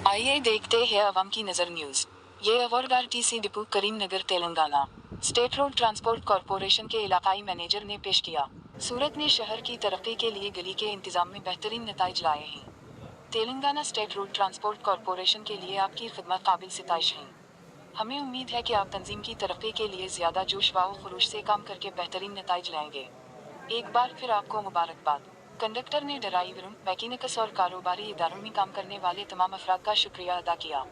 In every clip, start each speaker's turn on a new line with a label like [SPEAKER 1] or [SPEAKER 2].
[SPEAKER 1] आइए देखते हैं अवाम की नज़र न्यूज़। ये award RTC depot Karimnagar Telangana state road transport corporation के इलाकाई मैनेजर ने पेश किया। सूरत ने शहर की तरक्की के लिए गली के इंतजाम में बेहतरीन नताइज लाए हैं। Telangana state road transport corporation के लिए आपकी खिदमत काबिल सिताइश हैं। हमें उम्मीद है कि आप तंजीम की तरक्की के लिए ज़्यादा जोश व खरूश से काम करके बेहतरीन नताइज लाएंगे। एक बार फिर आपको मुबारकबाद। कंडक्टर ने ड्राइवरों, मैकेनिक्स और कारोबारी इदारों में काम करने वाले तमाम अफराद का शुक्रिया अदा किया।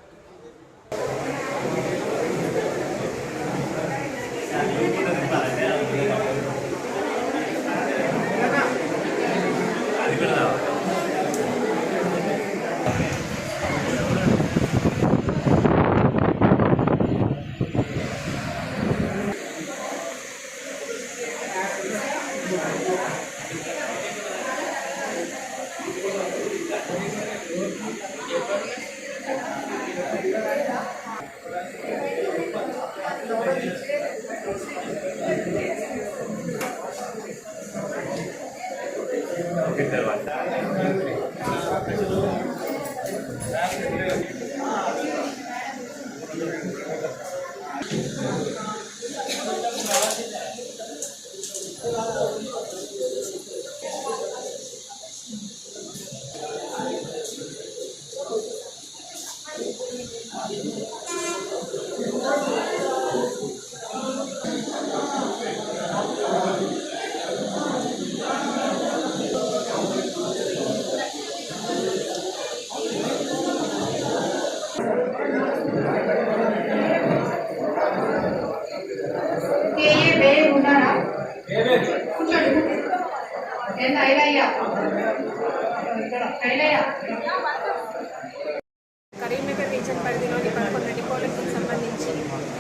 [SPEAKER 2] కరీంనగర్ రీజన్ పరిధిలోని 11 డిపోలకు సంబంధించి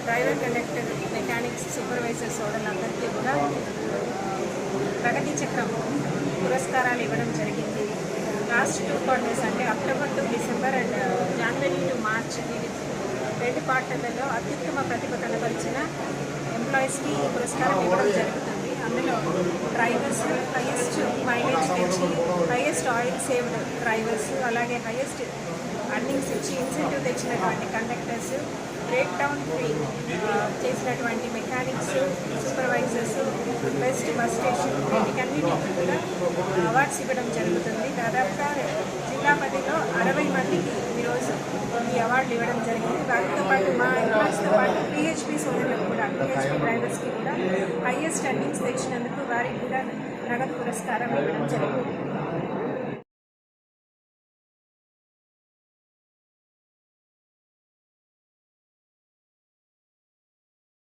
[SPEAKER 2] డ్రైవర్, కండక్టర్, మెకానిక్స్, సూపర్వైజర్స్ సోదరులందరికీ కూడా ప్రగతి చక్రం పురస్కారాలు ఇవ్వడం జరిగింది. లాస్ట్ 2 క్వార్టర్స్ అంటే October to December and January to March ఈ 2 క్వార్టర్లలో అత్యుత్తమ ప్రతిభ కనబరిచిన ఎంప్లాయీస్కి ఈ పురస్కారం ఇవ్వడం జరుగుతుంది. అందులో డ్రైవర్స్ హైయెస్ట్ మైలేజ్ తెచ్చి, హైయెస్ట్ ఆయిల్ సేవ్డ్ డ్రైవర్స్, అలాగే హైయెస్ట్ అర్నింగ్స్ ఇచ్చి ఇన్సెంటివ్ తెచ్చినటువంటి కండక్టర్స్, బ్రేక్ డౌన్ ఫ్రీ చేసినటువంటి mechanics, supervisors, best bus station వీటికన్నిటికీ కూడా అవార్డ్స్ ఇవ్వడం జరుగుతుంది. దాదాపుగా జిల్లా పరిధిలో 60 మందికి ఈరోజు ఈ అవార్డులు ఇవ్వడం జరిగింది. వాటితో పాటు మా ఎంప్లాయీస్తో పాటు పిహెచ్పి సోదరులకు కూడా, పిహెచ్పి డ్రైవర్స్కి కూడా హైయెస్ట్ అర్నింగ్స్ తెచ్చినందుకు వారికి కూడా నగదు పురస్కారం ఇవ్వడం జరిగింది.